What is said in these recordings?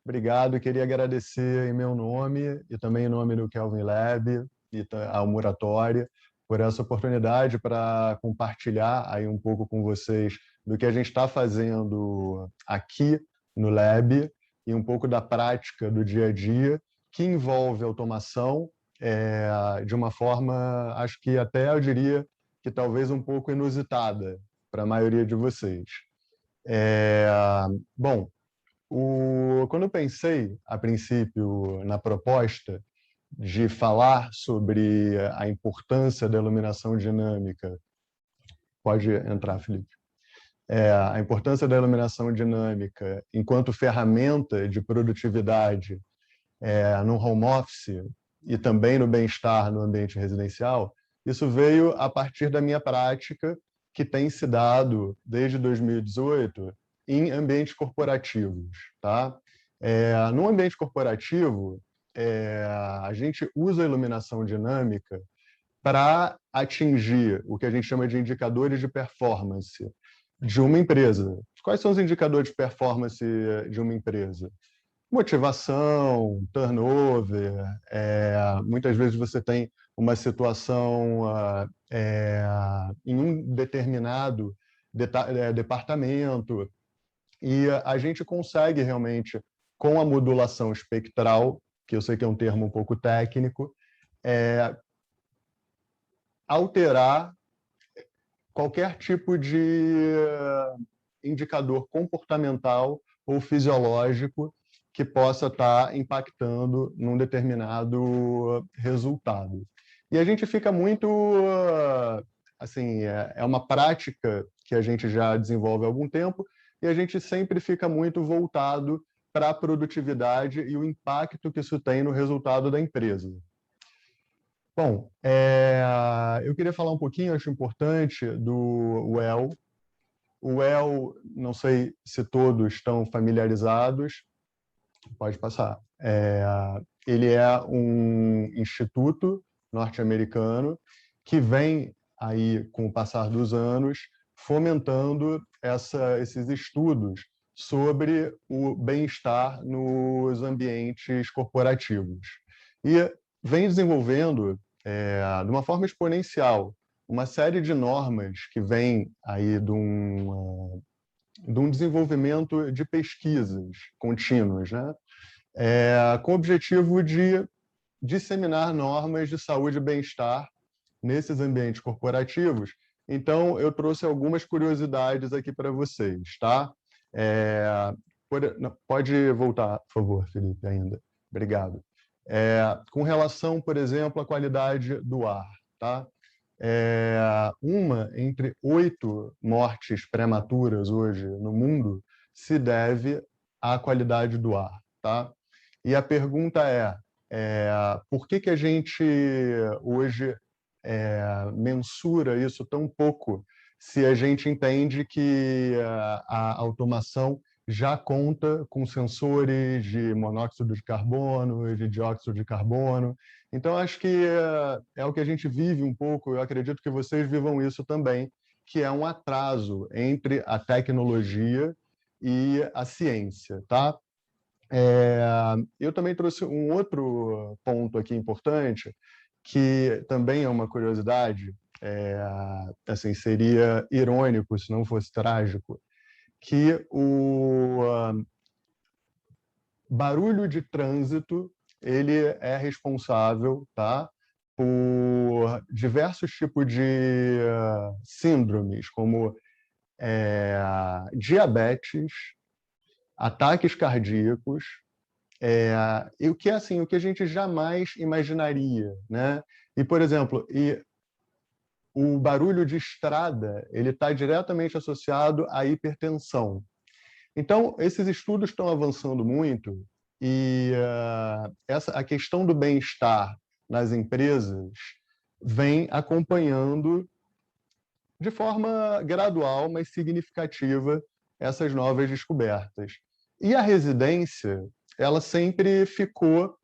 Obrigado, queria agradecer em meu nome e também em nome do Kelvin Lab e ao Muratória por essa oportunidade para compartilhar aí um pouco com vocês do que a gente está fazendo aqui no Lab e um pouco da prática do dia a dia que envolve automação de uma forma, acho que até eu diria que talvez um pouco inusitada para a maioria de vocês. Bom, quando eu pensei, a princípio, na proposta de falar sobre a importância da iluminação dinâmica, pode entrar, Felipe, a importância da iluminação dinâmica enquanto ferramenta de produtividade no home office e também no bem-estar no ambiente residencial, isso veio a partir da minha prática, que tem se dado desde 2018 em ambientes corporativos. Tá? No ambiente corporativo, a gente usa a iluminação dinâmica para atingir o que a gente chama de indicadores de performance de uma empresa. Quais são os indicadores de performance de uma empresa? Motivação, turnover, muitas vezes você tem uma situação em um determinado departamento e a gente consegue realmente, com a modulação espectral, que eu sei que é um termo um pouco técnico, alterar qualquer tipo de indicador comportamental ou fisiológico que possa estar impactando num determinado resultado. E a gente fica muito, assim, é uma prática que a gente já desenvolve há algum tempo e a gente sempre fica muito voltado para a produtividade e o impacto que isso tem no resultado da empresa. Bom, eu queria falar um pouquinho, acho importante, do WELL. O WELL, não sei se todos estão familiarizados, pode passar. Ele é um instituto norte-americano que vem aí, com o passar dos anos, fomentando esses estudos sobre o bem-estar nos ambientes corporativos. E vem desenvolvendo, de uma forma exponencial, uma série de normas que vem aí de um desenvolvimento de pesquisas contínuas, né? Com o objetivo de disseminar normas de saúde e bem-estar nesses ambientes corporativos. Então, eu trouxe algumas curiosidades aqui para vocês, tá? Pode voltar, por favor, Felipe, ainda. Obrigado. Com relação, por exemplo, à qualidade do ar, tá? Uma entre 8 mortes prematuras hoje no mundo se deve à qualidade do ar, tá? E a pergunta por que a gente hoje mensura isso tão pouco se a gente entende que a automação já conta com sensores de monóxido de carbono e de dióxido de carbono. Então, acho que é o que a gente vive um pouco, eu acredito que vocês vivam isso também, que é um atraso entre a tecnologia e a ciência, tá? Eu também trouxe um outro ponto aqui importante, que também é uma curiosidade, assim, seria irônico se não fosse trágico, que o barulho de trânsito ele é responsável, tá, por diversos tipos de síndromes, como diabetes, ataques cardíacos, e o que assim, o que a gente jamais imaginaria, né? E por exemplo, o barulho de estrada ele está diretamente associado à hipertensão. Então, esses estudos estão avançando muito e a questão do bem-estar nas empresas vem acompanhando de forma gradual, mas significativa, essas novas descobertas. E a residência, ela sempre ficou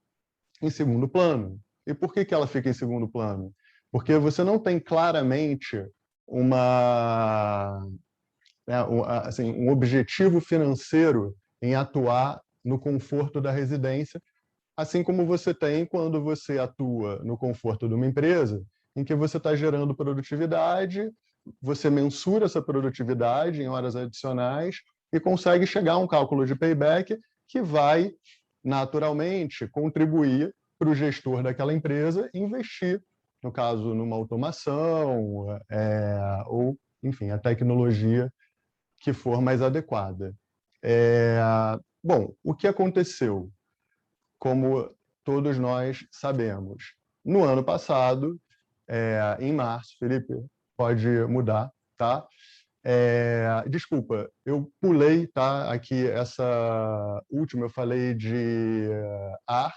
em segundo plano. E por que ela fica em segundo plano? Porque você não tem claramente assim, um objetivo financeiro em atuar no conforto da residência, assim como você tem quando você atua no conforto de uma empresa, em que você está gerando produtividade, você mensura essa produtividade em horas adicionais e consegue chegar a um cálculo de payback que vai, naturalmente, contribuir para o gestor daquela empresa investir, no caso, numa automação, ou, enfim, a tecnologia que for mais adequada. Bom, o que aconteceu? Como todos nós sabemos. No ano passado, em março, Felipe, pode mudar, tá? Desculpa, eu pulei, tá? Aqui essa última eu falei de ar,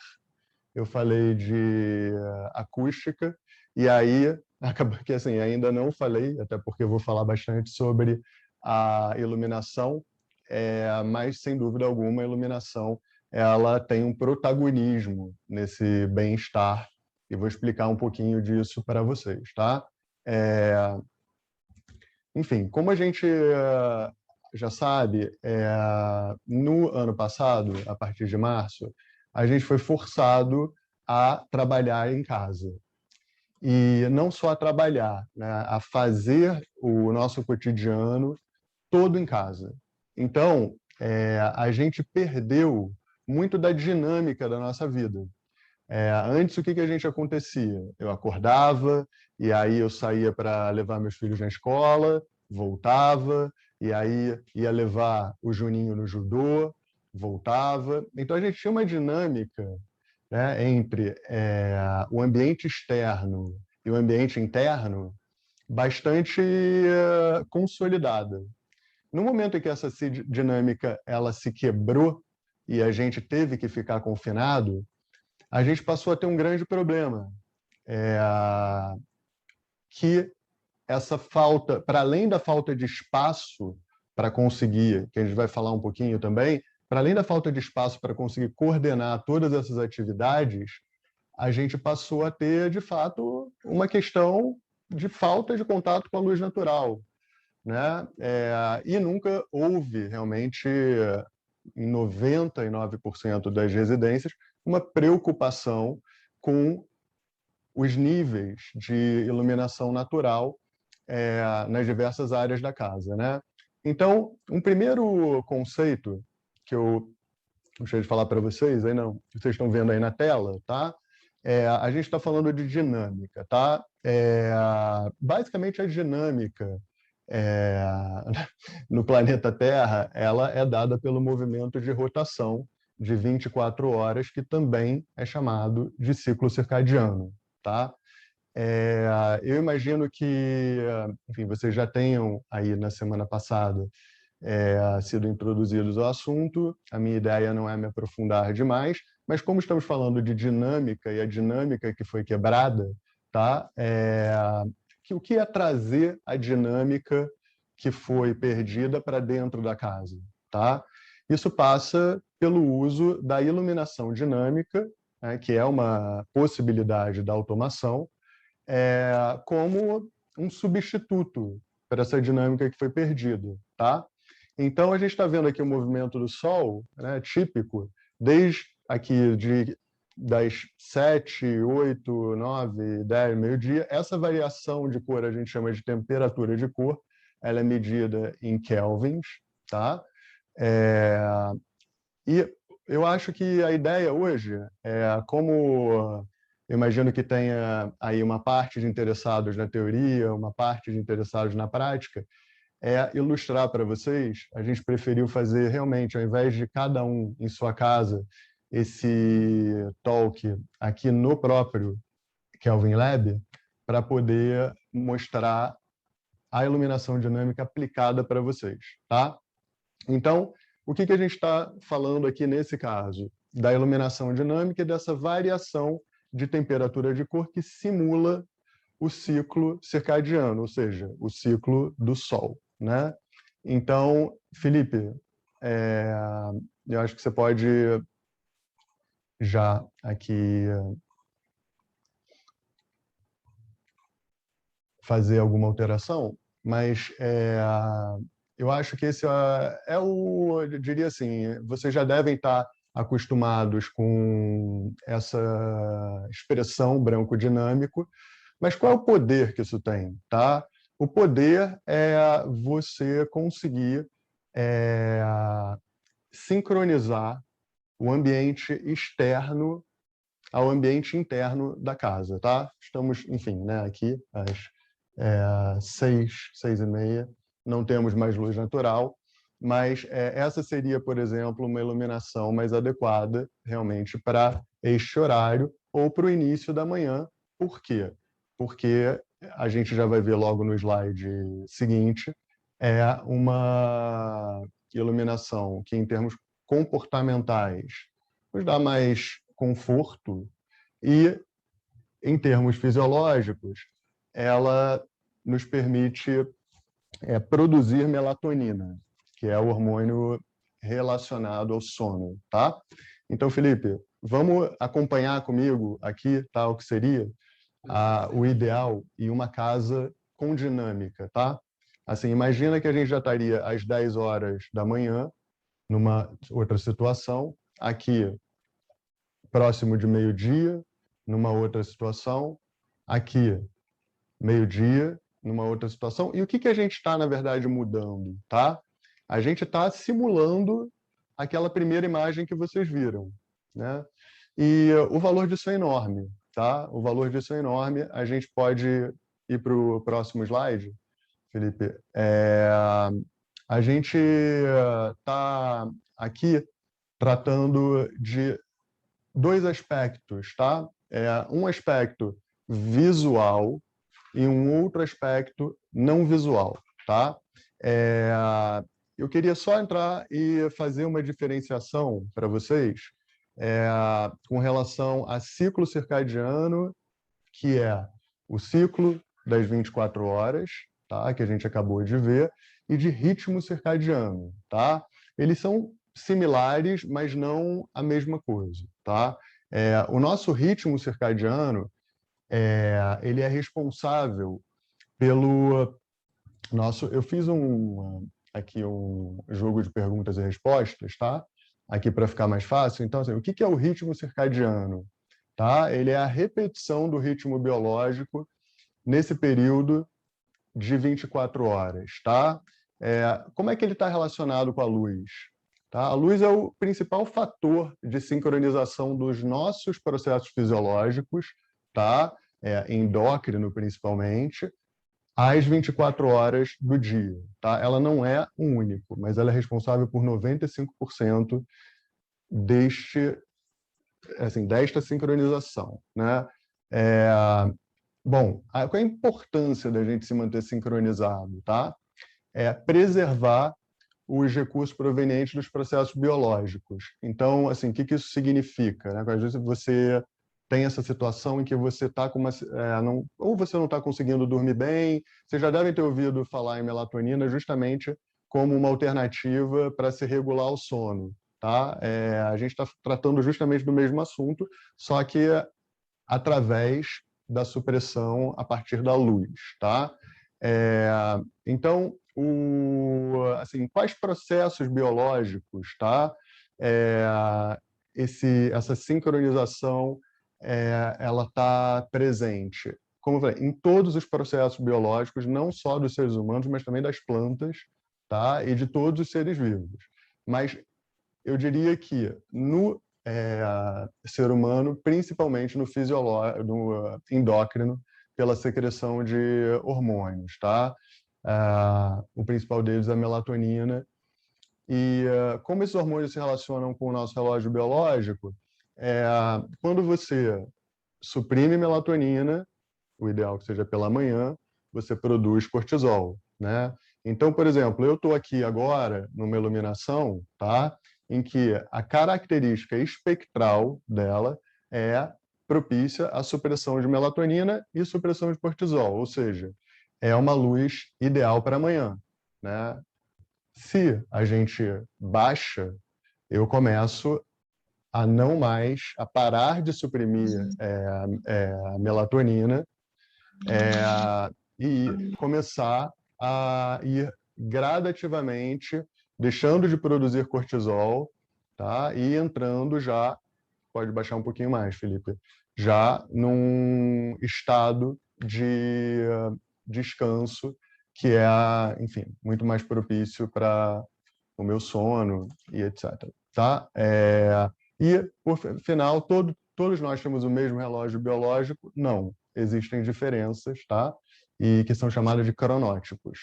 eu falei de acústica, e aí acabou que assim, ainda não falei, até porque eu vou falar bastante sobre a iluminação, mas sem dúvida alguma a iluminação ela tem um protagonismo nesse bem-estar, e vou explicar um pouquinho disso para vocês, tá? É, Enfim, como a gente já sabe, no ano passado, a partir de março, a gente foi forçado a trabalhar em casa. E não só a trabalhar, né, a fazer o nosso cotidiano todo em casa. Então, a gente perdeu muito da dinâmica da nossa vida. Antes, o que a gente acontecia? Eu acordava, e aí eu saía para levar meus filhos na escola, voltava, e aí ia levar o Juninho no judô, voltava. Então, a gente tinha uma dinâmica, né, entre o ambiente externo e o ambiente interno bastante consolidada. No momento em que essa dinâmica ela se quebrou e a gente teve que ficar confinado, a gente passou a ter um grande problema, é, que essa falta, para além da falta de espaço para conseguir, que a gente vai falar um pouquinho também, para além da falta de espaço para conseguir coordenar todas essas atividades, a gente passou a ter, de fato, uma questão de falta de contato com a luz natural, né? E nunca houve realmente, em 99% das residências, uma preocupação com os níveis de iluminação natural nas diversas áreas da casa, né? Então, um primeiro conceito que eu gostaria de falar para vocês, aí não, vocês estão vendo aí na tela, tá? A gente está falando de dinâmica, tá? Basicamente, a dinâmica é, no planeta Terra, ela é dada pelo movimento de rotação de 24 horas, que também é chamado de ciclo circadiano, tá? Eu imagino que, enfim, vocês já tenham aí na semana passada sido introduzidos ao assunto. A minha ideia não é me aprofundar demais, mas como estamos falando de dinâmica e a dinâmica que foi quebrada, tá? O que é trazer a dinâmica que foi perdida para dentro da casa, tá? Isso passa pelo uso da iluminação dinâmica, né, que é uma possibilidade da automação, como um substituto para essa dinâmica que foi perdida, tá? Então, a gente está vendo aqui o movimento do Sol, né, típico, desde aqui das 7, 8, 9, 10, meio-dia. Essa variação de cor a gente chama de temperatura de cor, ela é medida em kelvins, tá? E eu acho que a ideia hoje como eu imagino que tenha aí uma parte de interessados na teoria, uma parte de interessados na prática, ilustrar para vocês. A gente preferiu fazer realmente, ao invés de cada um em sua casa, esse talk aqui no próprio Kelvin Lab, para poder mostrar a iluminação dinâmica aplicada para vocês, tá? Então, o que a gente está falando aqui nesse caso? Da iluminação dinâmica e dessa variação de temperatura de cor que simula o ciclo circadiano, ou seja, o ciclo do Sol, né? Então, Felipe, eu acho que você pode já aqui fazer alguma alteração. mas eu acho que esse eu diria assim, vocês já devem estar acostumados com essa expressão branco dinâmico, mas qual é o poder que isso tem, tá? O poder é você conseguir é, sincronizar o ambiente externo ao ambiente interno da casa, tá? Estamos, enfim, né, aqui às 6h30, não temos mais luz natural, mas essa seria, por exemplo, uma iluminação mais adequada realmente para este horário ou para o início da manhã. Por quê? Porque a gente já vai ver logo no slide seguinte, é uma iluminação que, em termos comportamentais, nos dá mais conforto e, em termos fisiológicos, ela nos permite produzir melatonina, que é o hormônio relacionado ao sono, tá? Então, Felipe, vamos acompanhar comigo aqui, tá? O que seria o ideal e uma casa com dinâmica, tá? Assim, imagina que a gente já estaria às 10 horas da manhã, numa outra situação, aqui próximo de meio-dia, numa outra situação, aqui meio-dia, numa outra situação. E o que a gente está, na verdade, mudando, tá? A gente está simulando aquela primeira imagem que vocês viram, né? E o valor disso é enorme, tá? O valor disso é enorme. A gente pode ir para o próximo slide, Felipe. A gente está aqui tratando de dois aspectos, tá? Um aspecto visual e um outro aspecto não visual, tá? Eu queria só entrar e fazer uma diferenciação para vocês com relação a ciclo circadiano, que é o ciclo das 24 horas, tá? Que a gente acabou de ver, e de ritmo circadiano, tá? Eles são similares, mas não a mesma coisa, tá? O nosso ritmo circadiano, ele é responsável pelo nosso... Eu fiz aqui um jogo de perguntas e respostas, tá? Aqui para ficar mais fácil. Então, assim, o que é o ritmo circadiano? Tá? Ele é a repetição do ritmo biológico nesse período de 24 horas, tá? Como é que ele está relacionado com a luz? Tá? A luz é o principal fator de sincronização dos nossos processos fisiológicos, tá? Endócrino, principalmente, às 24 horas do dia. Tá? Ela não é um único, mas ela é responsável por 95% desta sincronização, né? Bom, qual é a importância da gente se manter sincronizado, tá? Preservar os recursos provenientes dos processos biológicos. Então, assim, o que isso significa, né? Às vezes você tem essa situação em que você está com ou você não está conseguindo dormir bem. Vocês já devem ter ouvido falar em melatonina justamente como uma alternativa para se regular o sono, tá? A gente está tratando justamente do mesmo assunto, só que através da supressão a partir da luz, tá? Então, assim, quais processos biológicos, tá? Essa sincronização, ela está presente, como eu falei, em todos os processos biológicos, não só dos seres humanos, mas também das plantas, tá? E de todos os seres vivos. Mas eu diria que no ser humano, principalmente no fisiológico, no endócrino, pela secreção de hormônios, tá? O principal deles é a melatonina. E como esses hormônios se relacionam com o nosso relógio biológico, quando você suprime melatonina, o ideal que seja pela manhã, você produz cortisol, né? Então, por exemplo, eu estou aqui agora numa iluminação, tá? Em que a característica espectral dela é propícia à supressão de melatonina e supressão de cortisol, ou seja, é uma luz ideal para amanhã, né? Se a gente baixa, eu começo a parar de suprimir a melatonina e começar a ir gradativamente, deixando de produzir cortisol, tá? E entrando já, pode baixar um pouquinho mais, Felipe, já num estado de descanso que é, enfim, muito mais propício para o meu sono e etc. Tá? E, por final, todos nós temos o mesmo relógio biológico? Não. Existem diferenças, tá? E que são chamadas de cronótipos.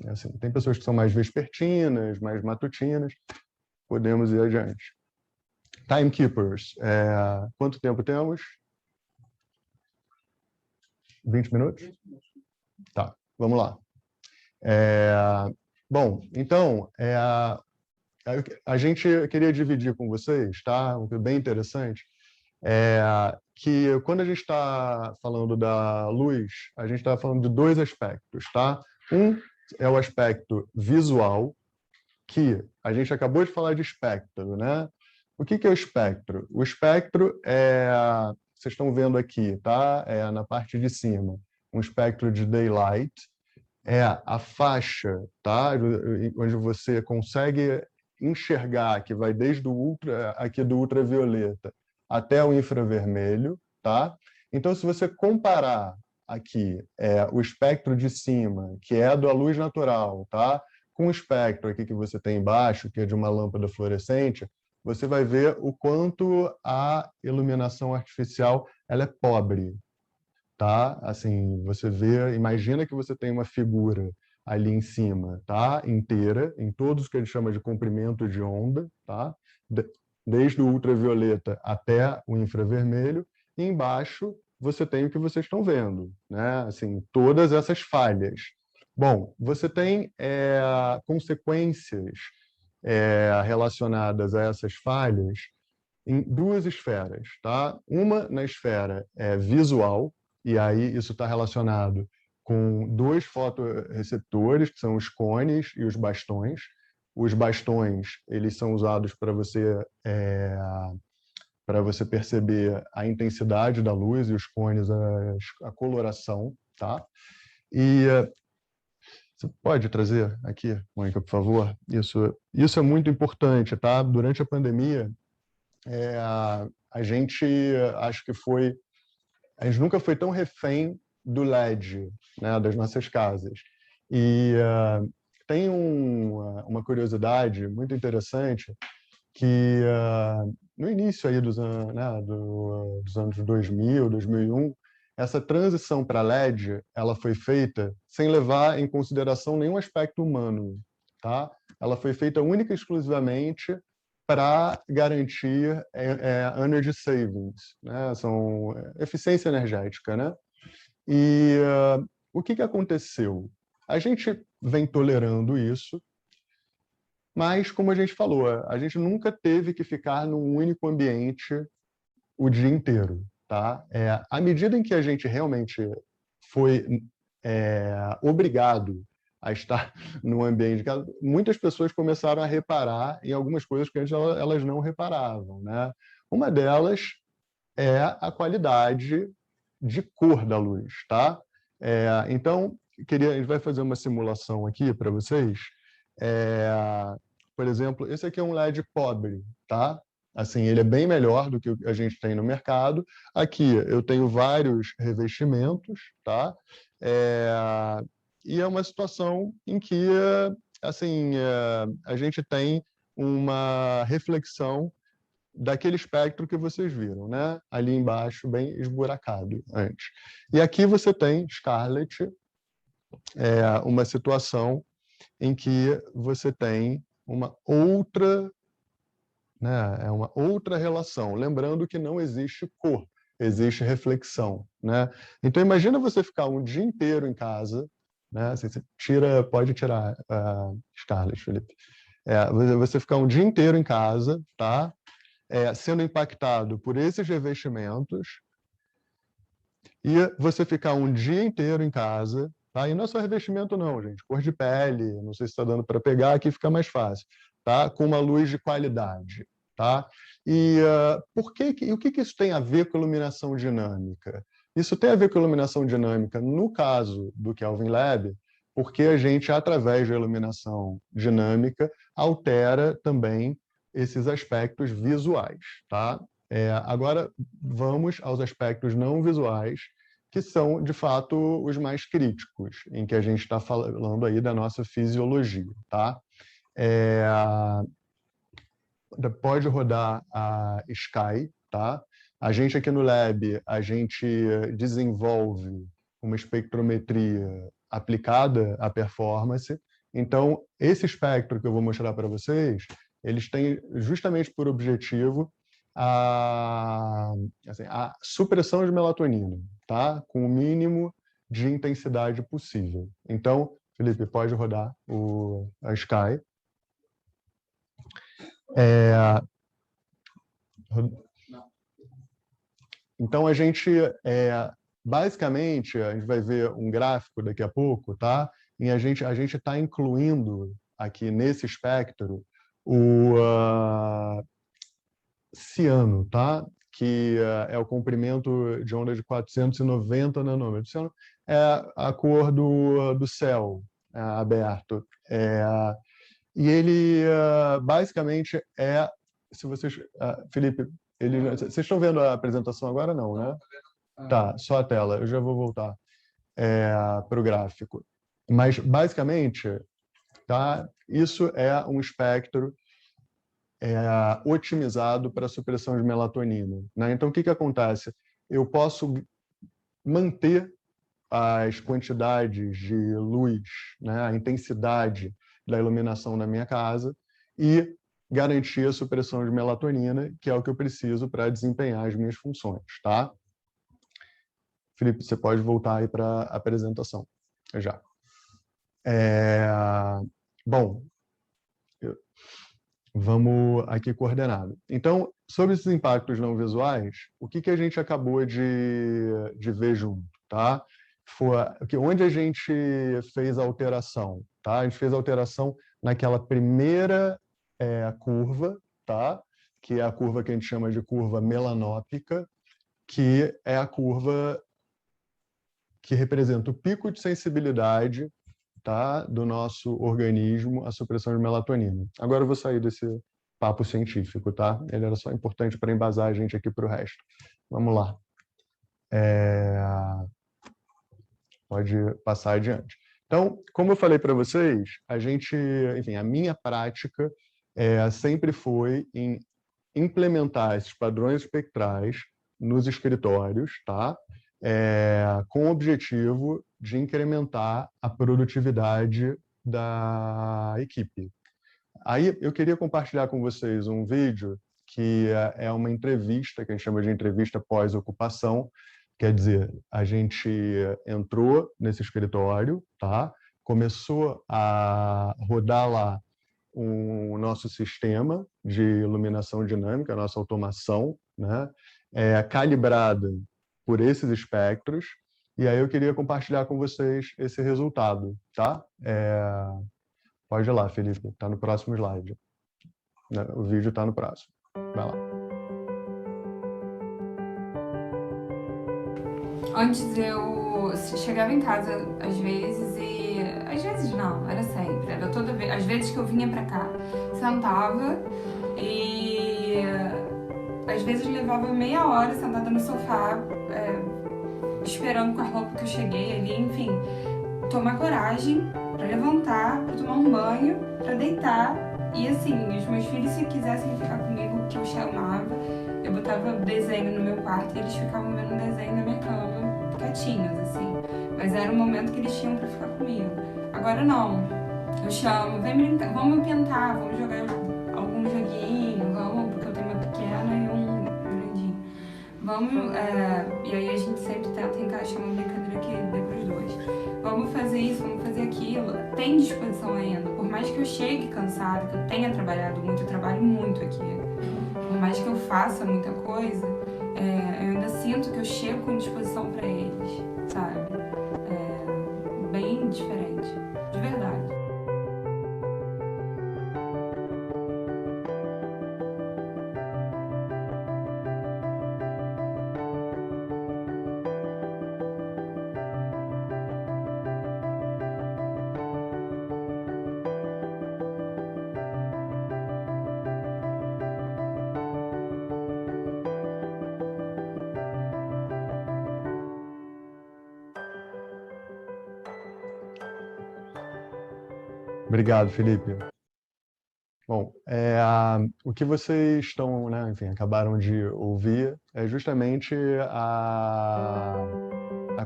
Assim, tem pessoas que são mais vespertinas, mais matutinas. Podemos ir adiante. Timekeepers. Quanto tempo temos? 20 minutos? Tá, vamos lá. Bom, então, a gente queria dividir com vocês, tá? Um que é bem interessante, que quando a gente está falando da luz, a gente está falando de dois aspectos, tá? Um é o aspecto visual, que a gente acabou de falar de espectro, né? O que é o espectro? O espectro vocês estão vendo aqui, tá? Na parte de cima, um espectro de daylight, a faixa, tá? Onde você consegue enxergar, que vai desde aqui do ultravioleta até o infravermelho, tá? Então, se você comparar aqui o espectro de cima, que é da luz natural, tá? Com o espectro aqui que você tem embaixo, que é de uma lâmpada fluorescente, você vai ver o quanto a iluminação artificial ela é pobre, tá? Assim, você vê, imagina que você tem uma figura ali em cima, tá? Inteira, em todos que a gente chama de comprimento de onda, tá? Desde o ultravioleta até o infravermelho, e embaixo você tem o que vocês estão vendo, né? Assim, todas essas falhas. Bom, você tem consequências relacionadas a essas falhas em duas esferas, tá? Uma na esfera visual, e aí isso está relacionado com dois fotorreceptores, que são os cones e os bastões. Os bastões, eles são usados para você perceber a intensidade da luz, e os cones a coloração, tá? E você pode trazer aqui, Mônica, por favor? Isso é muito importante, tá? Durante a pandemia, a gente acho que a gente nunca foi tão refém do LED, né, das nossas casas. E tem uma curiosidade muito interessante que no início aí dos anos 2000, 2001, essa transição para LED ela foi feita sem levar em consideração nenhum aspecto humano, tá? Ela foi feita única e exclusivamente para garantir energy savings, né? São eficiência energética, né? E o que aconteceu? A gente vem tolerando isso, mas, como a gente falou, a gente nunca teve que ficar num único ambiente o dia inteiro, tá? À medida em que a gente realmente foi obrigado a estar no ambiente de casa, muitas pessoas começaram a reparar em algumas coisas que antes elas não reparavam, né? Uma delas é a qualidade de cor da luz, tá? Então, a gente vai fazer uma simulação aqui para vocês. Por exemplo, esse aqui é um LED pobre, tá? Assim, ele é bem melhor do que o que a gente tem no mercado. Aqui eu tenho vários revestimentos, tá? E é uma situação em que, assim, a gente tem uma reflexão daquele espectro que vocês viram, né? Ali embaixo, bem esburacado antes. E aqui você tem, Scarlett, uma situação em que você tem uma outra, né? Uma outra relação. Lembrando que não existe cor, existe reflexão, né? Então imagina você ficar um dia inteiro em casa, né? Assim, você pode tirar Scarlett, Felipe. Você ficar um dia inteiro em casa, tá? Sendo impactado por esses revestimentos, e você ficar um dia inteiro em casa, tá? E não é só revestimento não, gente, cor de pele, não sei se está dando para pegar, aqui fica mais fácil, tá? Com uma luz de qualidade, tá? E o que isso tem a ver com iluminação dinâmica? Isso tem a ver com iluminação dinâmica, no caso do Kelvin Lab, porque a gente, através da iluminação dinâmica, altera também esses aspectos visuais, tá? Agora, vamos aos aspectos não visuais, que são, de fato, os mais críticos, em que a gente está falando aí da nossa fisiologia, tá? Pode rodar a Sky, tá? A gente aqui no Lab, a gente desenvolve uma espectrometria aplicada à performance. Então, esse espectro que eu vou mostrar para vocês, eles têm justamente por objetivo a supressão de melatonina, tá? Com o mínimo de intensidade possível. Então, Felipe, pode rodar a Sky. Então, basicamente, a gente vai ver um gráfico daqui a pouco, tá? E a gente está incluindo aqui nesse espectro o ciano, tá? Que é o comprimento de onda de 490 nanômetros. Ciano é a cor do céu aberto. E ele, basicamente, se vocês... Felipe, vocês estão vendo a apresentação agora? Não, né? Tá, só a tela. Eu já vou voltar para o gráfico. Mas, basicamente, tá, isso é um espectro otimizado para a supressão de melatonina, né? Então, o que acontece? Eu posso manter as quantidades de luz, né, a intensidade da iluminação na minha casa e garantir a supressão de melatonina, que é o que eu preciso para desempenhar as minhas funções, tá? Felipe, você pode voltar aí para a apresentação. Já. Bom, vamos aqui coordenado. Então, sobre esses impactos não visuais, o que a gente acabou de ver junto, tá? Foi onde a gente fez a alteração, tá? A gente fez a alteração naquela primeira curva, tá? Que é a curva que a gente chama de curva melanópica, que é a curva que representa o pico de sensibilidade, tá, do nosso organismo à supressão de melatonina. Agora eu vou sair desse papo científico, tá? Ele era só importante para embasar a gente aqui para o resto. Vamos lá. Pode passar adiante. Então, como eu falei para vocês, enfim, a minha prática sempre foi em implementar esses padrões espectrais nos escritórios, tá? Com o objetivo de incrementar a produtividade da equipe. Aí eu queria compartilhar com vocês um vídeo que é uma entrevista, que a gente chama de entrevista pós-ocupação. Quer dizer, a gente entrou nesse escritório, tá? Começou a rodar lá o nosso sistema de iluminação dinâmica, a nossa automação, né? Calibrada por esses espectros. E aí eu queria compartilhar com vocês esse resultado, tá? Pode ir lá, Felipe, está no próximo slide. O vídeo está no próximo. Vai lá. Antes eu chegava em casa às vezes e... Às vezes não, era sempre. Era toda vez. Às vezes que eu vinha pra cá, sentava e... Às vezes levava meia hora sentada no sofá, esperando com a roupa que eu cheguei ali, enfim. Tomar coragem pra levantar, pra tomar um banho, pra deitar. E assim, os meus filhos, se quisessem ficar comigo, que eu chamava, eu botava desenho no meu quarto e eles ficavam vendo um desenho na minha cama, quietinhos, assim. Mas era um momento que eles tinham pra ficar comigo. Agora não. Eu chamo, vem brincar, vamos pintar, vamos jogar algum joguinho, vamos, porque eu tenho uma pequena e um grandinho. Vamos, e aí a gente sempre tenta encaixar uma brincadeira que dê pros dois. Vamos fazer isso, vamos fazer aquilo. Tem disposição ainda. Por mais que eu chegue cansada, que eu tenha trabalhado muito, eu trabalho muito aqui. Por mais que eu faça muita coisa, eu ainda sinto que eu chego com disposição para eles, sabe? Bem diferente, de verdade. Obrigado, Felipe. Bom, o que vocês estão, né, enfim, acabaram de ouvir é justamente a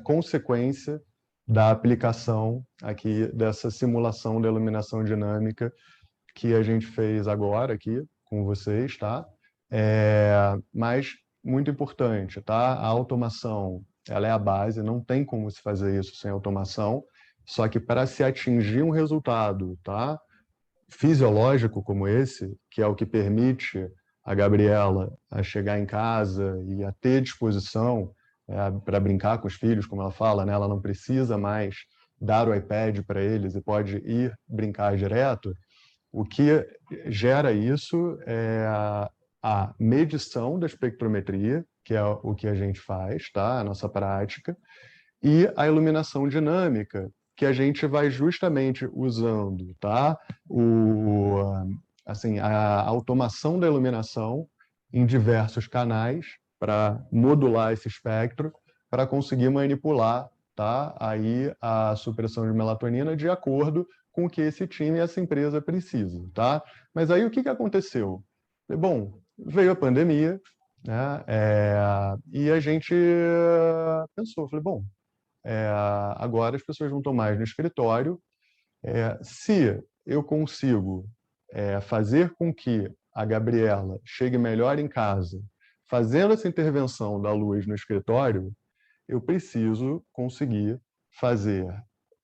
consequência da aplicação aqui dessa simulação da iluminação dinâmica que a gente fez agora aqui com vocês, tá? Mas muito importante, tá? A automação, ela é a base, não tem como se fazer isso sem automação, só que para se atingir um resultado, tá? Fisiológico como esse, que é o que permite a Gabriela a chegar em casa e a ter disposição para brincar com os filhos, como ela fala, né? Ela não precisa mais dar o iPad para eles e pode ir brincar direto. O que gera isso é a medição da espectrometria, que é o que a gente faz, tá? A nossa prática, e a iluminação dinâmica, que a gente vai justamente usando, tá? Assim, a automação da iluminação em diversos canais para modular esse espectro, para conseguir manipular, tá? Aí a supressão de melatonina de acordo com o que esse time e essa empresa precisam, tá? Mas aí o que aconteceu? Bom, veio a pandemia, né? E a gente pensou, falei, bom, agora as pessoas não estão mais no escritório. Se eu consigo fazer com que a Gabriela chegue melhor em casa, fazendo essa intervenção da luz no escritório, eu preciso conseguir fazer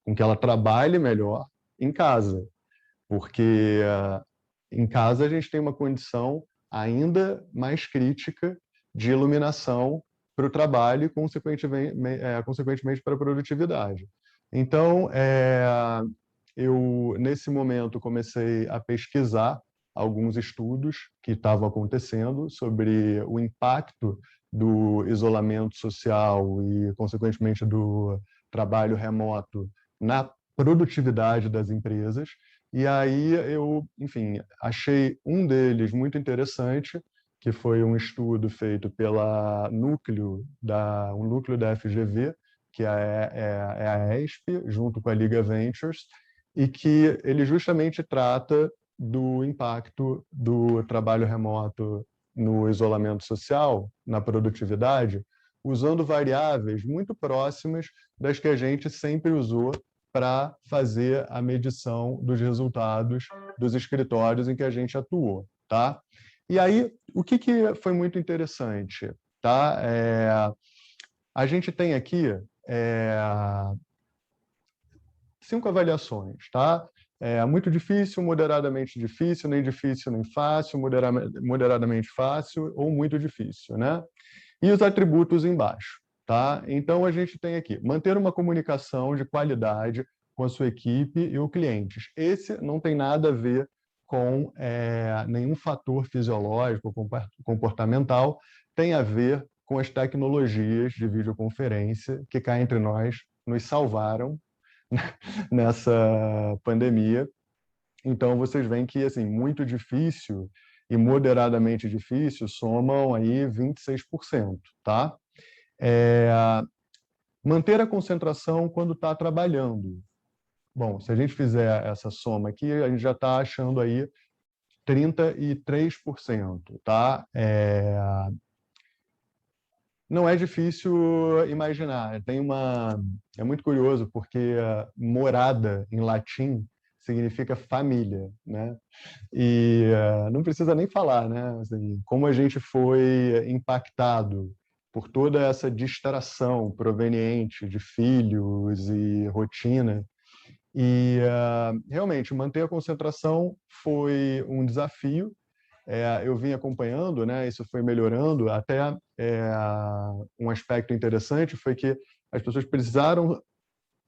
com que ela trabalhe melhor em casa, porque em casa a gente tem uma condição ainda mais crítica de iluminação para o trabalho e, consequentemente, para a produtividade. Então, eu, nesse momento, comecei a pesquisar alguns estudos que estavam acontecendo sobre o impacto do isolamento social e, consequentemente, do trabalho remoto na produtividade das empresas. E aí eu, enfim, achei um deles muito interessante, que foi um estudo feito pela um núcleo da FGV, que é a ESP, junto com a Liga Ventures, e que ele justamente trata do impacto do trabalho remoto no isolamento social, na produtividade, usando variáveis muito próximas das que a gente sempre usou para fazer a medição dos resultados dos escritórios em que a gente atuou, tá? E aí, o que foi muito interessante, tá? A gente tem aqui 5 avaliações, tá? Muito difícil, moderadamente difícil, nem difícil nem fácil, moderadamente fácil ou muito difícil, né? E os atributos embaixo, tá? Então a gente tem aqui manter uma comunicação de qualidade com a sua equipe e os clientes. Esse não tem nada a ver com nenhum fator fisiológico, comportamental, tem a ver com as tecnologias de videoconferência que cá entre nós nos salvaram nessa pandemia. Então, vocês veem que, assim, muito difícil e moderadamente difícil somam aí 26%, tá? Manter a concentração quando está trabalhando. Bom, se a gente fizer essa soma aqui, a gente já está achando aí 33%, tá? Não é difícil imaginar. É muito curioso, porque morada, em latim, significa família, né? E não precisa nem falar, né? Assim, como a gente foi impactado por toda essa distração proveniente de filhos e rotina. E realmente, manter a concentração foi um desafio. Eu vim acompanhando, né? Isso foi melhorando. Até um aspecto interessante foi que as pessoas precisaram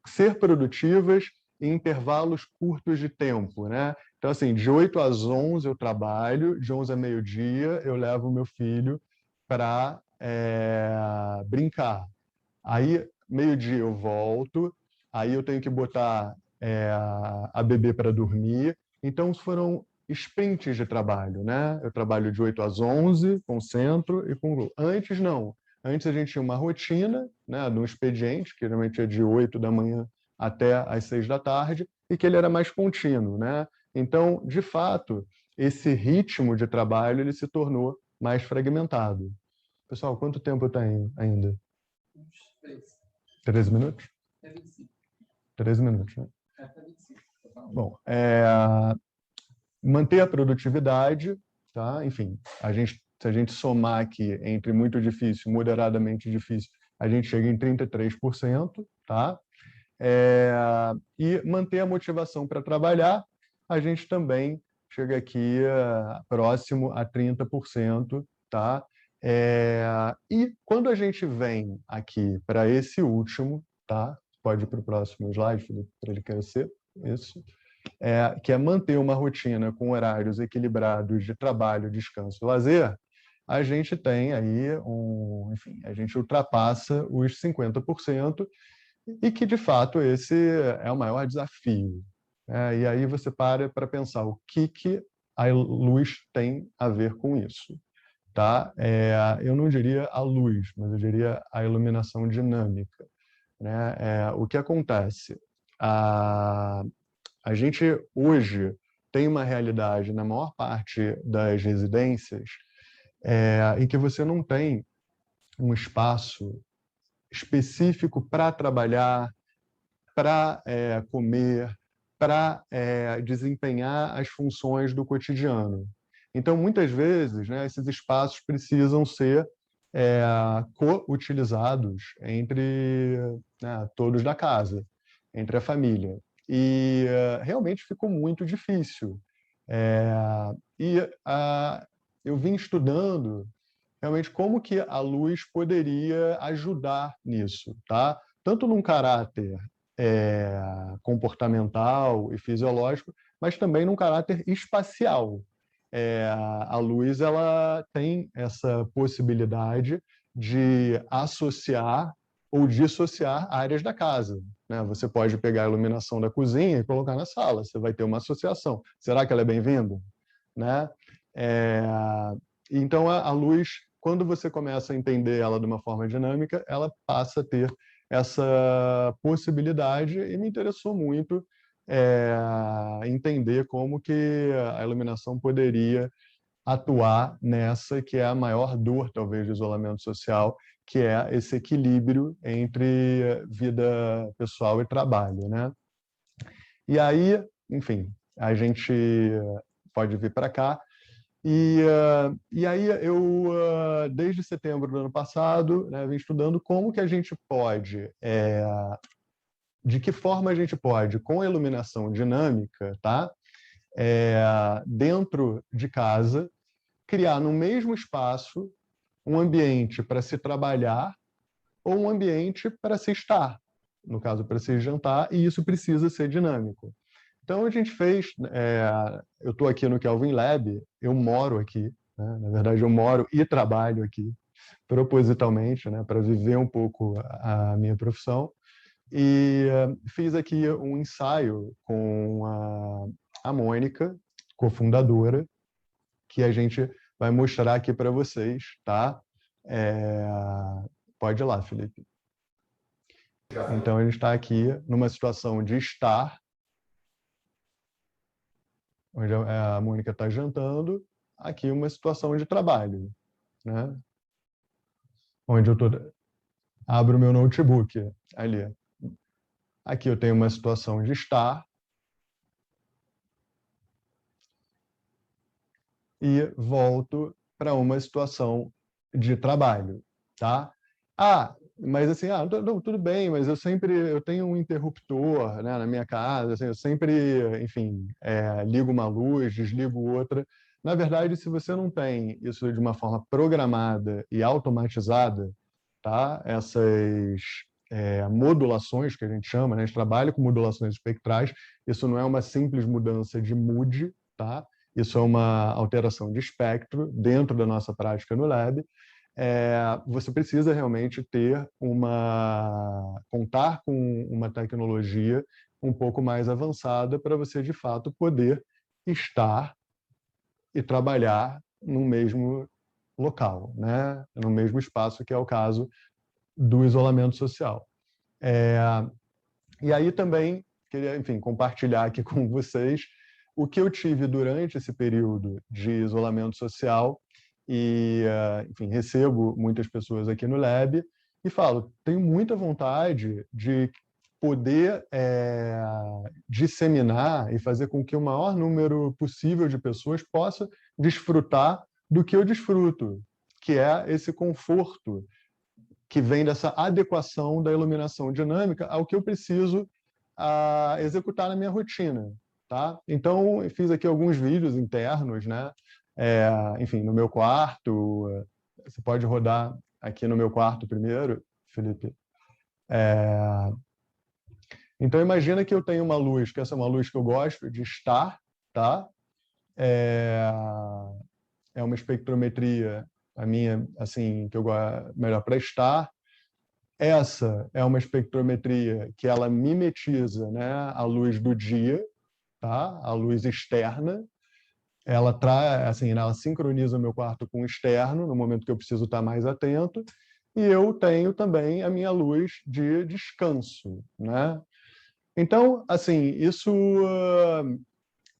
ser produtivas em intervalos curtos de tempo, né? Então, assim, de 8 às 11 eu trabalho, de 11 a meio-dia eu levo o meu filho para brincar. Aí, meio-dia eu volto, aí eu tenho que botar a bebê para dormir. Então, foram sprints de trabalho, né? Eu trabalho de 8 às 11, concentro e concluo. Antes, não. Antes a gente tinha uma rotina, né, no expediente, que geralmente é de 8 da manhã até às 6 da tarde, e que ele era mais contínuo, né? Então, de fato, esse ritmo de trabalho ele se tornou mais fragmentado. Pessoal, quanto tempo está ainda? 13 minutos? 13 minutos, né? Bom, manter a produtividade, tá? Enfim, se a gente somar aqui entre muito difícil e moderadamente difícil, a gente chega em 33%, tá? E manter a motivação para trabalhar, a gente também chega aqui próximo a 30%, tá? E quando a gente vem aqui para esse último, tá? Pode ir para o próximo slide, Felipe, para ele crescer. Isso. Que é manter uma rotina com horários equilibrados de trabalho, descanso e lazer, a gente tem aí enfim, a gente ultrapassa os 50%, e que, de fato, esse é o maior desafio. E aí você para pensar o que a luz tem a ver com isso. Tá? Eu não diria a luz, mas eu diria a iluminação dinâmica. Né? O que acontece? A gente hoje tem uma realidade na maior parte das residências em que você não tem um espaço específico para trabalhar, para comer, para desempenhar as funções do cotidiano. Então, muitas vezes, né, esses espaços precisam ser co-utilizados entre todos da casa, entre a família. E realmente ficou muito difícil. Eu vim estudando realmente como que a luz poderia ajudar nisso, tá? Tanto num caráter comportamental e fisiológico, mas também num caráter espacial. A luz ela tem essa possibilidade de associar ou dissociar áreas da casa. Né? Você pode pegar a iluminação da cozinha e colocar na sala, você vai ter uma associação. Será que ela é bem-vinda? Né? Então, a luz, quando você começa a entender ela de uma forma dinâmica, ela passa a ter essa possibilidade, e me interessou muito entender como que a iluminação poderia atuar nessa que é a maior dor, talvez, do isolamento social, que é esse equilíbrio entre vida pessoal e trabalho, né? E aí, enfim, a gente pode vir para cá. E aí eu, desde setembro do ano passado, né, vim estudando como que a gente pode, de que forma a gente pode, com a iluminação dinâmica, tá? Dentro de casa, criar no mesmo espaço um ambiente para se trabalhar ou um ambiente para se estar, no caso, para se jantar, e isso precisa ser dinâmico. Então, a gente fez... eu estou aqui no Kelvin Lab, eu moro aqui, né? Na verdade, eu moro e trabalho aqui, propositalmente, né? Para viver um pouco a minha profissão. E fiz aqui um ensaio com a Mônica, cofundadora, que a gente vai mostrar aqui para vocês, tá? Pode ir lá, Felipe. Então, a gente está aqui numa situação de estar, onde a Mônica está jantando, aqui uma situação de trabalho, né? Onde eu abro o meu notebook ali. Aqui eu tenho uma situação de estar e volto para uma situação de trabalho, tá? Mas assim, não, tudo bem, mas eu tenho um interruptor, né, na minha casa, assim, eu sempre, enfim, ligo uma luz, desligo outra. Na verdade, se você não tem isso de uma forma programada e automatizada, tá? Essas modulações que a gente chama, né? A gente trabalha com modulações espectrais, isso não é uma simples mudança de mood, tá? Isso é uma alteração de espectro dentro da nossa prática no lab. Você precisa realmente contar com uma tecnologia um pouco mais avançada para você, de fato, poder estar e trabalhar no mesmo local, né? No mesmo espaço, que é o caso do isolamento social. E aí também queria, enfim, compartilhar aqui com vocês o que eu tive durante esse período de isolamento social e, enfim, recebo muitas pessoas aqui no Lab e falo, tenho muita vontade de poder disseminar e fazer com que o maior número possível de pessoas possa desfrutar do que eu desfruto, que é esse conforto que vem dessa adequação da iluminação dinâmica ao que eu preciso executar na minha rotina, tá? Então, eu fiz aqui alguns vídeos internos, né? Enfim, no meu quarto, você pode rodar aqui no meu quarto primeiro, Felipe. Então, imagina que eu tenho uma luz, que essa é uma luz que eu gosto de estar, tá? É uma espectrometria, a minha, assim, que eu gosto melhor para estar. Essa é uma espectrometria que ela mimetiza, né, a luz do dia, tá? A luz externa. Ela traz, assim, ela sincroniza o meu quarto com o externo no momento que eu preciso estar mais atento. E eu tenho também a minha luz de descanso, né? Então, assim, isso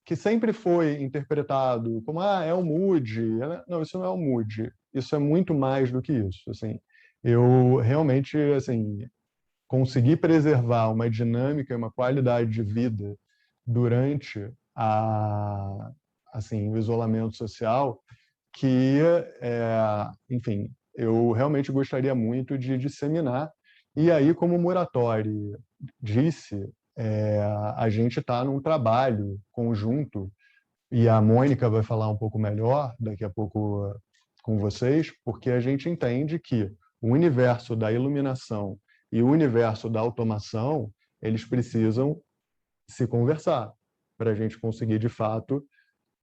que sempre foi interpretado como é o mood. Não, isso não é o mood. Isso é muito mais do que isso. Assim, eu realmente assim consegui preservar uma dinâmica e uma qualidade de vida durante assim, o isolamento social que, enfim, eu realmente gostaria muito de disseminar. E aí, como o Muratori disse, a gente está num trabalho conjunto, e a Mônica vai falar um pouco melhor daqui a pouco com vocês, porque a gente entende que o universo da iluminação e o universo da automação, eles precisam se conversar para a gente conseguir, de fato,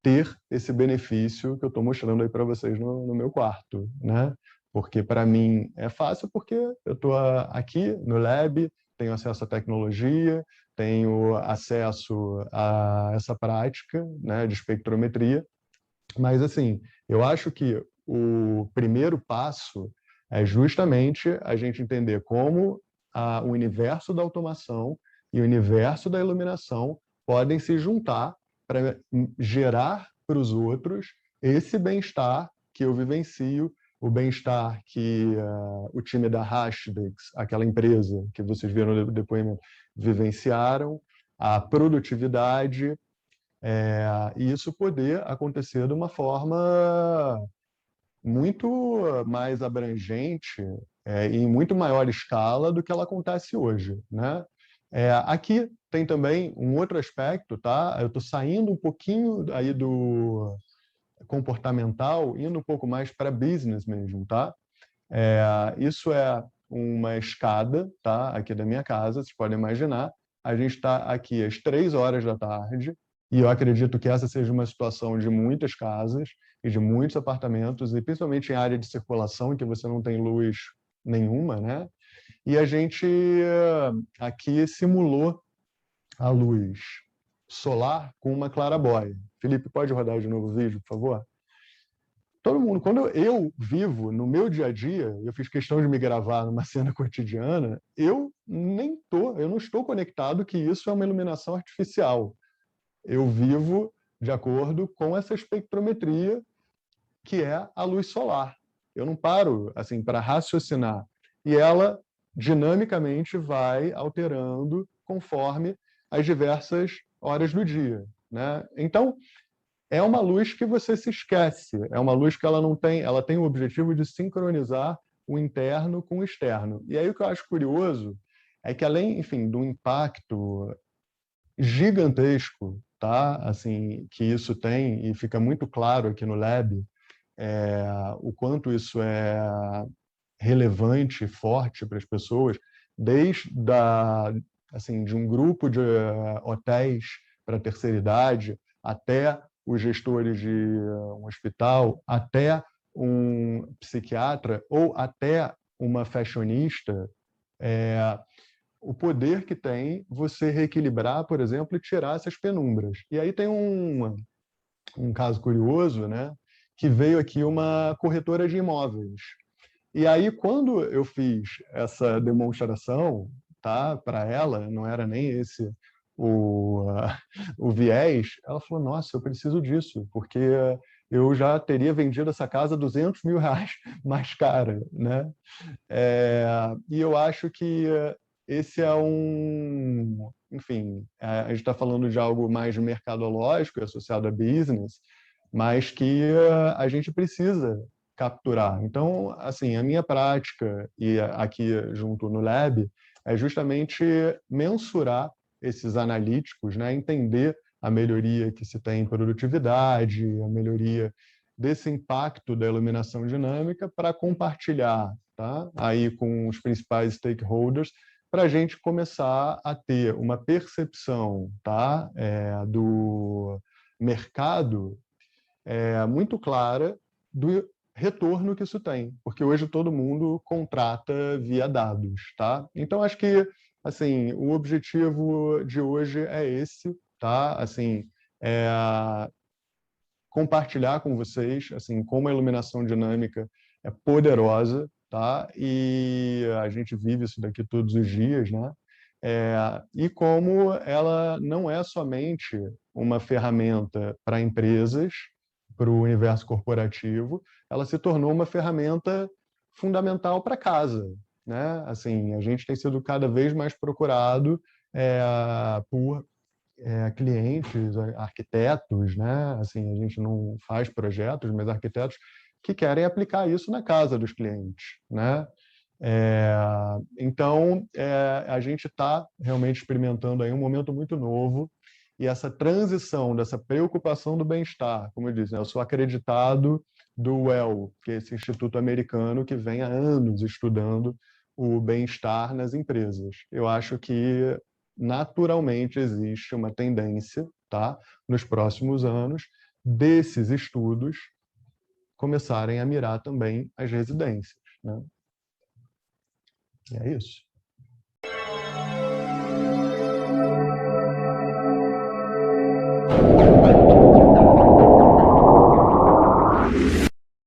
ter esse benefício que eu estou mostrando aí para vocês no meu quarto, né? Porque para mim é fácil porque eu estou aqui no lab, tenho acesso à tecnologia, tenho acesso a essa prática, né, de espectrometria. Mas assim, eu acho que o primeiro passo é justamente a gente entender como o universo da automação e o universo da iluminação podem se juntar para gerar para os outros esse bem-estar que eu vivencio, o bem-estar que o time da Hashdex, aquela empresa que vocês viram no depoimento, vivenciaram, a produtividade, e isso poder acontecer de uma forma muito mais abrangente e em muito maior escala do que ela acontece hoje, né? Aqui tem também um outro aspecto, tá? Eu estou saindo um pouquinho aí do comportamental, indo um pouco mais para business mesmo, tá? Isso é uma escada, tá? Aqui da minha casa, vocês podem imaginar. A gente está aqui às 3 horas da tarde, e eu acredito que essa seja uma situação de muitas casas e de muitos apartamentos, e principalmente em área de circulação, em que você não tem luz nenhuma, né? E a gente aqui simulou a luz solar com uma claraboia. Felipe, pode rodar de novo o vídeo, por favor? Todo mundo, quando eu vivo no meu dia a dia, eu fiz questão de me gravar numa cena cotidiana, eu não estou conectado que isso é uma iluminação artificial. Eu vivo de acordo com essa espectrometria que é a luz solar. Eu não paro assim para raciocinar. E ela dinamicamente vai alterando conforme as diversas horas do dia, né? Então, é uma luz que você se esquece, é uma luz que ela tem o objetivo de sincronizar o interno com o externo. E aí o que eu acho curioso é que além, enfim, do impacto gigantesco, tá? Assim, que isso tem e fica muito claro aqui no Lab, o quanto isso é relevante e forte para as pessoas, desde assim, de um grupo de hotéis para a terceira idade, até os gestores de um hospital, até um psiquiatra ou até uma fashionista, o poder que tem você reequilibrar, por exemplo, e tirar essas penumbras. E aí tem um caso curioso, né, que veio aqui uma corretora de imóveis. E aí, quando eu fiz essa demonstração, tá, para ela, não era nem esse o viés, ela falou, nossa, eu preciso disso, porque eu já teria vendido essa casa R$ 200.000 mais cara, né? E eu acho que esse é enfim, a gente está falando de algo mais mercadológico, associado a business, mas que a gente precisa capturar. Então, assim, a minha prática e aqui junto no Lab é justamente mensurar esses analíticos, né? Entender a melhoria que se tem em produtividade, a melhoria desse impacto da iluminação dinâmica para compartilhar, tá? Aí com os principais stakeholders, para a gente começar a ter uma percepção, tá? Do mercado muito clara do retorno que isso tem, porque hoje todo mundo contrata via dados, tá? Então acho que assim o objetivo de hoje é esse, tá? Assim, é compartilhar com vocês assim como a iluminação dinâmica é poderosa, tá? E a gente vive isso daqui todos os dias, né? E como ela não é somente uma ferramenta para empresas, para o universo corporativo, ela se tornou uma ferramenta fundamental para casa, né? Assim, a gente tem sido cada vez mais procurado por clientes, arquitetos, né? Assim, a gente não faz projetos, mas arquitetos que querem aplicar isso na casa dos clientes, né? Então, a gente está realmente experimentando aí um momento muito novo e essa transição dessa preocupação do bem-estar, como eu disse, né? Eu sou acreditado do WELL, que é esse instituto americano que vem há anos estudando o bem-estar nas empresas. Eu acho que naturalmente existe uma tendência, tá, nos próximos anos, desses estudos começarem a mirar também as residências, né? E é isso.